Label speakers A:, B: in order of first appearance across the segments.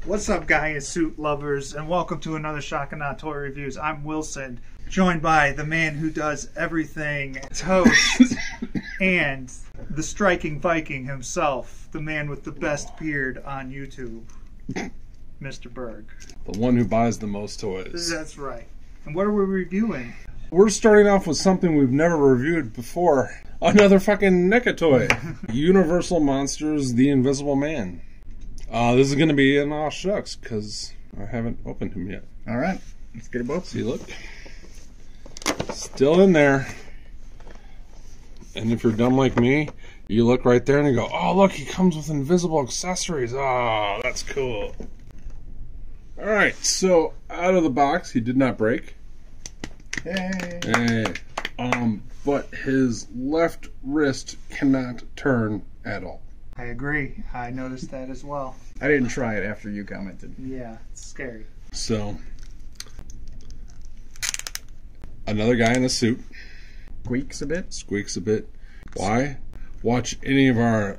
A: What's up, guy in suit lovers, and welcome to another Shock and Not Toy Reviews. I'm Wilson, joined by the man who does everything, its host, and the striking Viking himself, the man with the best beard on YouTube, Mr. Berg.
B: The one who buys the most toys.
A: That's right. And what are we reviewing?
B: We're starting off with something we've never reviewed before. Another fucking Neca toy. Universal Monsters, The Invisible Man. This is going to be an aw shucks, because I haven't opened him yet.
C: Alright, let's get a both.
B: See, look. Still in there. And if you're dumb like me, you look right there and you go, oh, look, he comes with invisible accessories. Oh, that's cool. Alright, so out of the box, he did not break.
C: Hey.
B: But his left wrist cannot turn at all.
A: I agree. I noticed that as well.
C: I didn't try it after you commented.
A: Yeah, it's scary.
B: So, another guy in a suit.
C: Squeaks a bit.
B: Squeaks a bit. Why? Watch any of our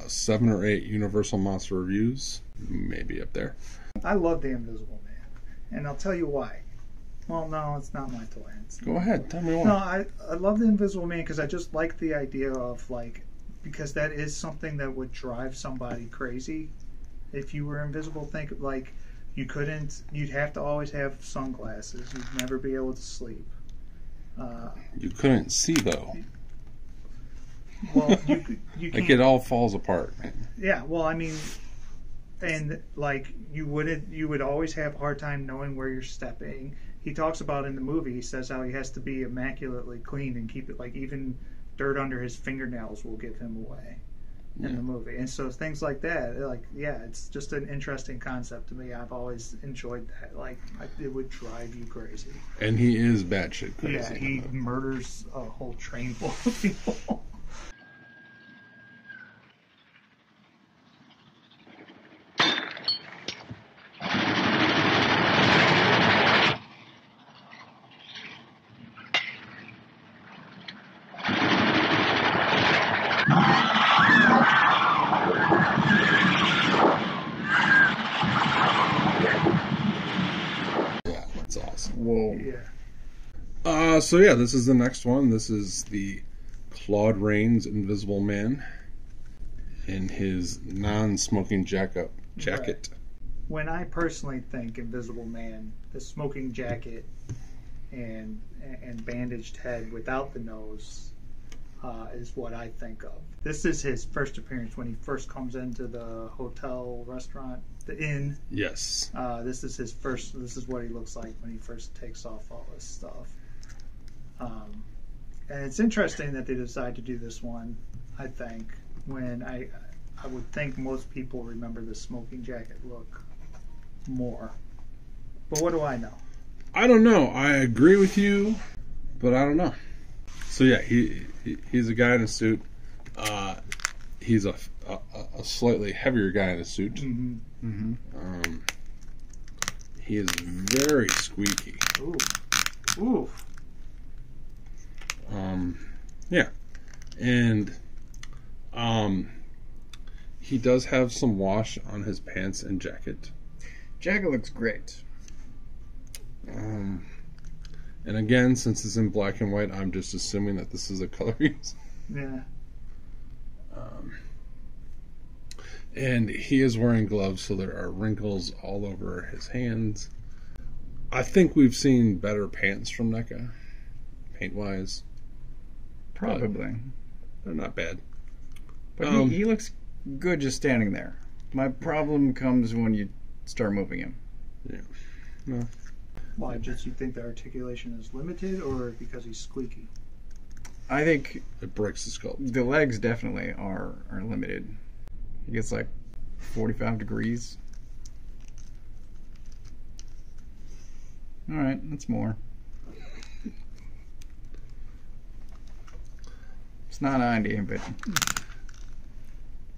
B: 7 or 8 Universal Monster reviews. Maybe up there.
A: I love the Invisible Man, and I'll tell you why. Well, no, it's not my toy.
B: Go ahead, tell me why.
A: No, I love the Invisible Man because I just like the idea of, like, because that is something that would drive somebody crazy. If you were invisible, think like you'd have to always have sunglasses. You'd never be able to sleep.
B: You couldn't see though.
A: Well, you can't.
B: Like it all falls apart.
A: Yeah, well, I mean, and like you would always have a hard time knowing where you're stepping. He talks about in the movie, he says how he has to be immaculately clean and keep it, like, even dirt under his fingernails will give him away in the movie. And so things like that, like, yeah, it's just an interesting concept to me. I've always enjoyed that. Like, it would drive you crazy.
B: And he is batshit crazy.
A: Yeah, he murders a whole train full of people.
C: Whoa.
A: Yeah.
B: So yeah, this is the next one. This is the Claude Rains Invisible Man in his non-smoking jacket.
A: Right. When I personally think Invisible Man, the smoking jacket and bandaged head without the nose is what I think of. This is his first appearance when he first comes into the hotel restaurant, the inn.
B: Yes.
A: This is his first. This is what he looks like when he first takes off all this stuff. And it's interesting that they decide to do this one. I think when I would think most people remember the smoking jacket look more. But what do I know?
B: I don't know. I agree with you, but I don't know. So yeah, he's a guy in a suit. He's a slightly heavier guy in a suit.
A: Mm-hmm. Mm-hmm.
B: He is very squeaky.
A: Ooh. Ooh.
B: Yeah, and he does have some wash on his pants and jacket.
C: Jacket looks great.
B: And again, since it's in black and white, I'm just assuming that this is a color use.
A: Yeah.
B: And he is wearing gloves, so there are wrinkles all over his hands. I think we've seen better pants from Neca, paint-wise.
C: Probably.
B: They're not bad.
C: But he looks good just standing there. My problem comes when you start moving him.
B: Yeah. No.
A: Why? Just you think the articulation is limited, or because he's squeaky?
C: I think
B: It breaks the sculpt.
C: the legs definitely are limited. He gets like 45 degrees. Alright, that's more. It's not 90, but...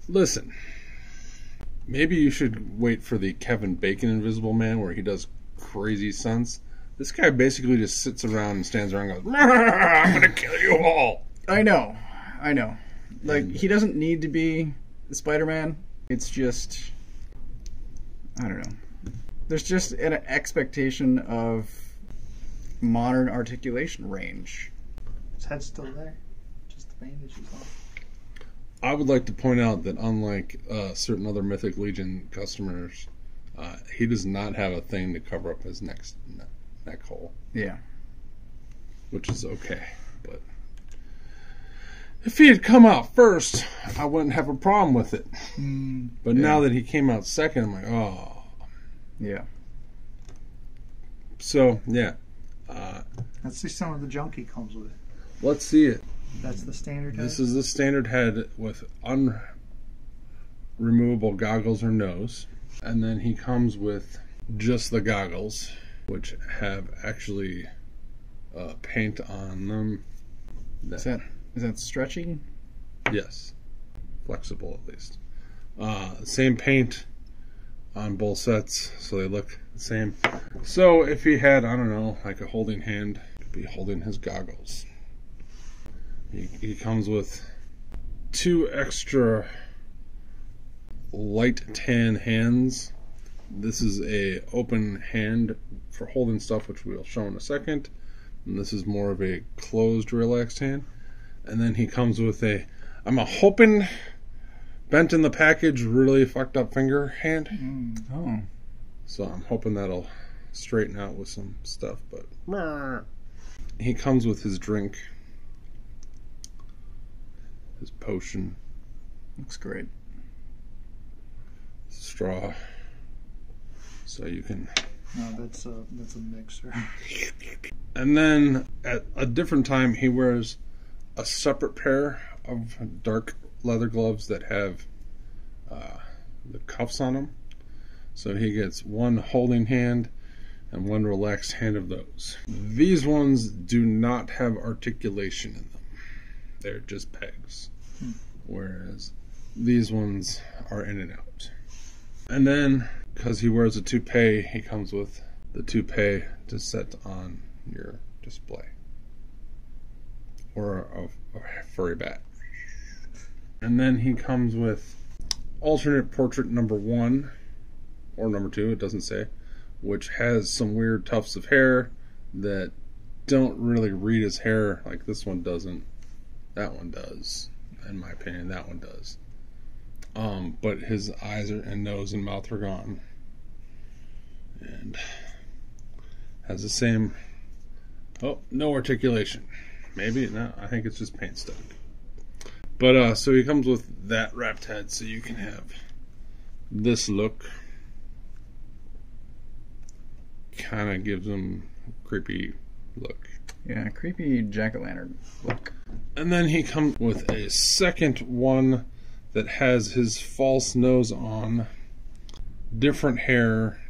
B: Listen, maybe you should wait for the Kevin Bacon Invisible Man where he does crazy stunts. This guy basically just sits around and stands around and goes, I'm gonna kill you all.
C: I know. Like, he doesn't need to be Spider-Man. It's just I don't know. There's just an expectation of modern articulation range.
A: His head's still there. Just the bandages on.
B: I would like to point out that unlike certain other Mythic Legion customers, he does not have a thing to cover up his neck hole.
C: Yeah.
B: Which is okay, but if he had come out first, I wouldn't have a problem with it. But now that he came out second, I'm like, oh.
C: Yeah.
B: So, yeah.
A: Let's see some of the junk he comes with.
B: Let's see it.
A: That's the standard head?
B: This is the standard head with unremovable goggles or nose. And then he comes with just the goggles, which have actually paint on them.
C: Is that stretchy?
B: Yes. Flexible, at least. Same paint on both sets, so they look the same. So if he had, I don't know, like a holding hand, he'd be holding his goggles. He comes with 2 extra light tan hands. This is a open hand for holding stuff, which we'll show in a second. And this is more of a closed, relaxed hand. And then he comes with I'm hoping bent in the package, really fucked up finger hand.
C: Oh.
B: So I'm hoping that'll straighten out with some stuff. But he comes with his drink, his potion.
C: Looks great.
B: Straw. So you can...
A: No, that's a mixer.
B: And then at a different time, he wears a separate pair of dark leather gloves that have the cuffs on them. So he gets one holding hand and one relaxed hand of those. These ones do not have articulation in them. They're just pegs. Whereas these ones are in and out. And then, because he wears a toupee, he comes with the toupee to set on your display. Or a furry bat. And then he comes with alternate portrait number 1, or number 2, it doesn't say, which has some weird tufts of hair that don't really read as hair. Like this one doesn't. That one does. In my opinion, that one does. But his eyes and nose and mouth are gone. And has the same... Oh, no articulation. Maybe, no, I think it's just paint stuck. But, so he comes with that wrapped head, so you can have this look. Kind of gives him a creepy look.
C: Yeah, creepy jack-o'-lantern look.
B: And then he comes with a second one that has his false nose on, different hair,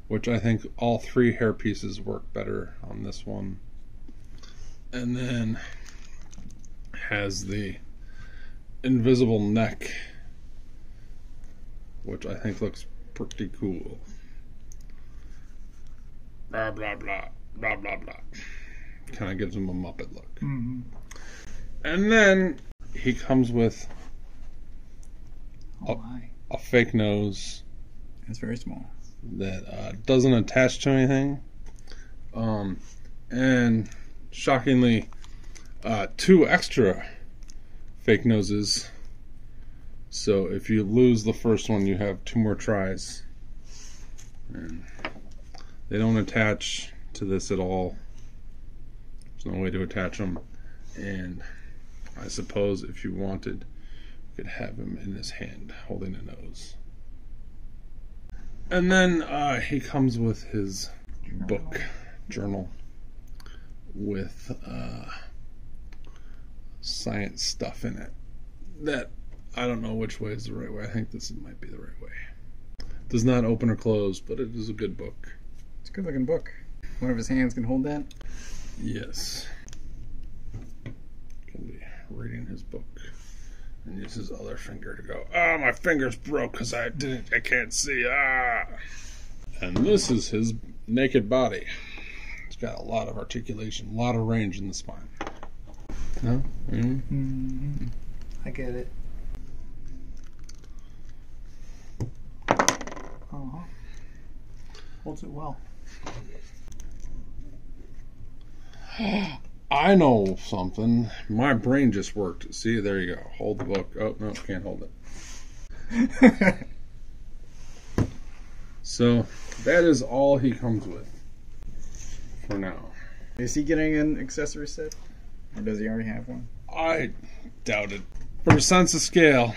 B: which I think all 3 hair pieces work better on this one. And then has the invisible neck, which I think looks pretty cool. Blah, blah, blah, blah, blah, blah. Kind of gives him a Muppet look.
A: Mm-hmm.
B: And then he comes with a fake nose.
C: It's very small.
B: That doesn't attach to anything. And shockingly, 2 extra fake noses. So if you lose the first one, you have 2 more tries. And they don't attach to this at all. There's no way to attach them. And I suppose if you wanted, you could have him in his hand holding a nose. And then he comes with his journal with science stuff in it that I don't know which way is the right way. I think this might be the right way. Does not open or close, but it is a good book.
C: It's a good looking book. One of his hands can hold that?
B: Yes. Can be reading his book and use his other finger to go, my finger's broke because I can't see. And this is his naked body. It's got a lot of articulation, a lot of range in the spine. No?
A: I get it. Uh-huh. Holds it well.
B: I know something. My brain just worked. See, there you go. Hold the book. Oh, no, can't hold it. So, that is all he comes with. For now.
C: Is he getting an accessory set? Or does he already have one?
B: I doubt it. For a sense of scale,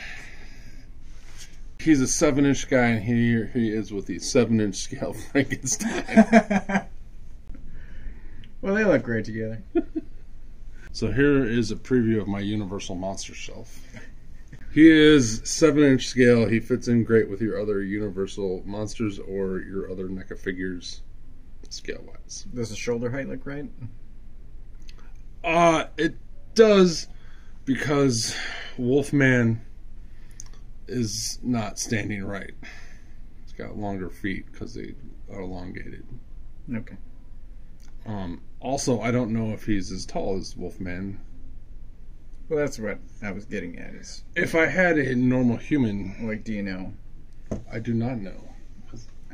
B: he's a 7-inch guy, and here he is with the 7-inch scale Frankenstein.
C: Well, they look great together.
B: So here is a preview of my Universal Monster shelf. He is 7-inch scale. He fits in great with your other Universal Monsters or your other NECA figures, scale-wise.
C: Does the shoulder height look right?
B: It does, because Wolfman is not standing right. He's got longer feet because they are elongated.
C: Okay.
B: Also, I don't know if he's as tall as Wolfman.
C: Well, that's what I was getting at. Is
B: If I had a normal human,
C: like, do you know
B: I do not know.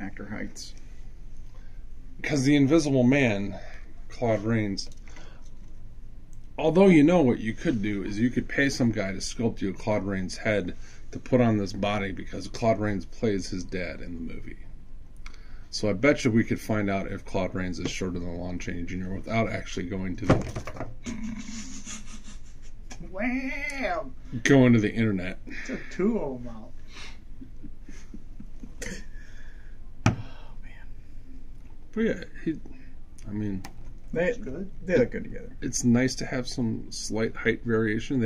C: actor heights?
B: Because the Invisible Man, Claude Rains, although you know what you could do is you could pay some guy to sculpt you a Claude Rains head to put on this body, because Claude Rains plays his dad in the movie. So I bet you we could find out if Claude Rains is shorter than Lon Chaney Jr. without actually going to the internet.
A: Took 2 of them out.
C: Oh man.
B: But yeah,
C: They
A: Good.
C: They look good together.
B: it's nice to have some slight height variation.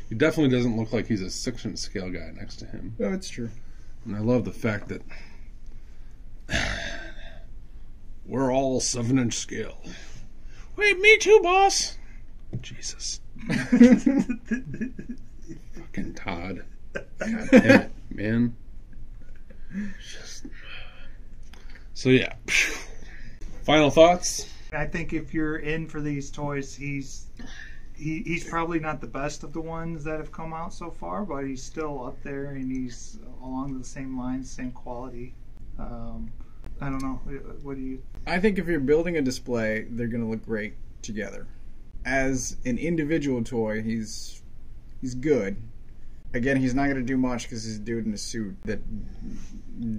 B: He definitely doesn't look like he's a 6-inch scale guy next to him.
C: Oh, it's true.
B: And I love the fact that we're all 7-inch scale. Wait, me too, boss. Jesus. Fucking Todd. God damn it, man. Just... So yeah. Final thoughts?
A: I think if you're in for these toys, he's probably not the best of the ones that have come out so far, but he's still up there, and he's along the same lines, same quality. I don't know. What do you?
C: I think if you're building a display, they're going to look great together. As an individual toy, he's good. Again, he's not going to do much because he's a dude in a suit that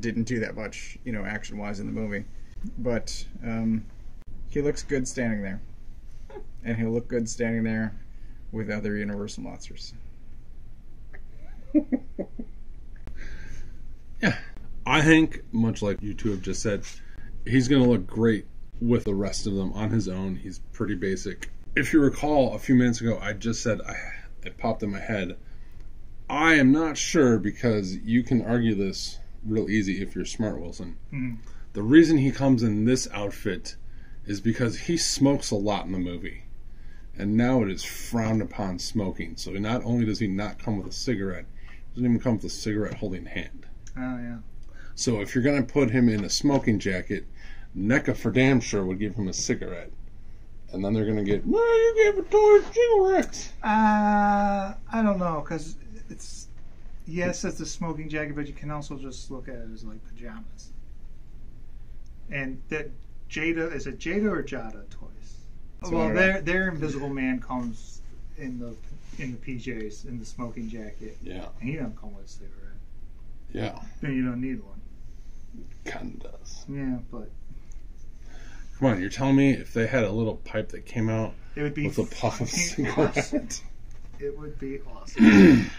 C: didn't do that much, action-wise in the movie. But he looks good standing there. And he'll look good standing there with other Universal monsters.
B: Yeah. I think, much like you two have just said, he's going to look great with the rest of them on his own. He's pretty basic. If you recall, a few minutes ago, I just said, it popped in my head, I am not sure, because you can argue this real easy if you're smart, Wilson.
A: Mm.
B: The reason he comes in this outfit is because he smokes a lot in the movie. And now it is frowned upon smoking. So not only does he not come with a cigarette, he doesn't even come with a cigarette holding hand.
A: Oh yeah.
B: So if you're going to put him in a smoking jacket, NECA for damn sure would give him a cigarette. And then they're going to get, well, you gave a toy cigarettes.
A: I don't know, because it's a smoking jacket, but you can also just look at it as like pajamas. And that is it Jada or Jada toys? Well, their Invisible Man comes in the PJs, in the smoking jacket.
B: Yeah.
A: And he doesn't come with a cigarette.
B: Yeah.
A: Then you don't need one.
B: Kind of does.
A: Yeah, but
B: Come on, you're telling me if they had a little pipe that came out
A: it would be
B: with a puff of cigarette,
A: awesome. It would be awesome.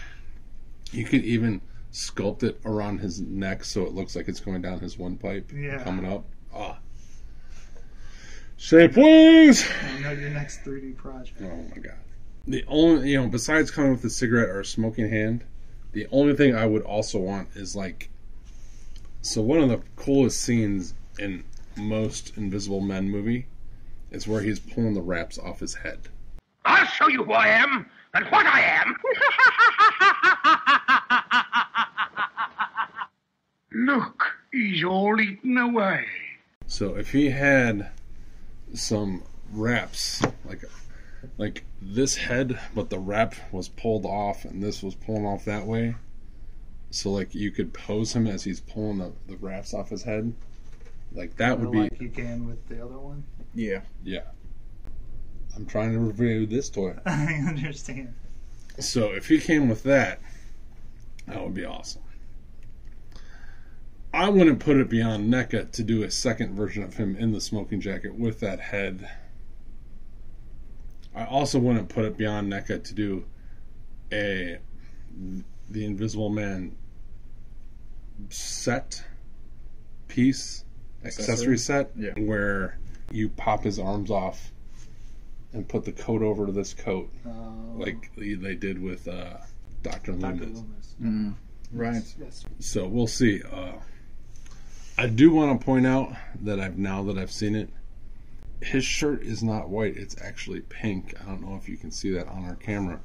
B: You could even sculpt it around his neck so it looks like it's going down his windpipe coming up. Ah. Shape wings!
A: I know your next 3D project.
B: Oh my god. The only, besides coming with a cigarette or a smoking hand, the only thing I would also want is so one of the coolest scenes in most Invisible Men movie is where he's pulling the wraps off his head.
D: I'll show you who I am and what I am. Look, he's all eaten away.
B: So if he had some wraps, like this head, but the wrap was pulled off and this was pulling off that way, So, like, you could pose him as he's pulling the wraps off his head. Like, that would be...
A: Like you can with the other one?
C: Yeah.
B: Yeah. I'm trying to review this toy.
A: I understand.
B: So, if he came with that, that would be awesome. I wouldn't put it beyond NECA to do a second version of him in the smoking jacket with that head. I also wouldn't put it beyond NECA to do the Invisible Man set piece, accessory set,
C: Yeah.
B: where you pop his arms off and put the coat over to this coat, like they did with Dr. Loomis.
C: Mm. Right.
A: Yes.
B: So we'll see. I do want to point out that I've seen it, his shirt is not white, it's actually pink. I don't know if you can see that on our camera,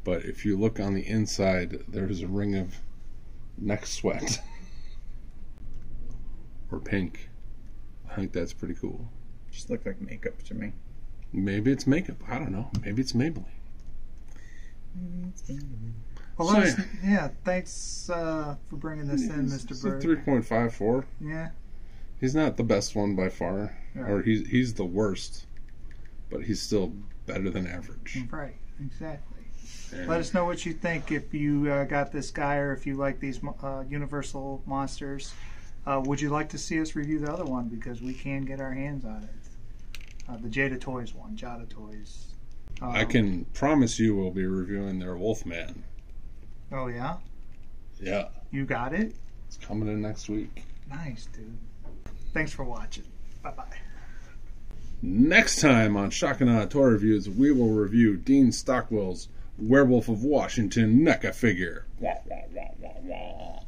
B: but if you look on the inside, there's a ring of neck sweat. Or pink. I think that's pretty cool.
C: Just looked like makeup to me.
B: Maybe it's makeup. I don't know. Maybe it's Maybelline.
A: Well,
B: So,
A: yeah, thanks for bringing this in, Mr.
B: It's
A: Berg.
B: a 3.54.
A: Yeah.
B: He's not the best one by far,
A: Right.
B: or he's the worst, but he's still better than average.
A: Right, exactly.
B: And
A: Let us know what you think if you got this guy or if you like these Universal monsters. Would you like to see us review the other one? Because we can get our hands on it. The Jada Toys one, Jada Toys.
B: I can promise you we'll be reviewing their Wolfman.
A: Oh, yeah?
B: Yeah,
A: You got it?
B: it's coming in next week.
A: Nice, dude. Thanks for watching. Bye-bye.
B: Next time on Shocking Odd Toy Reviews, we will review Dean Stockwell's Werewolf of Washington NECA figure. Wah, wah, wah, wah, wah.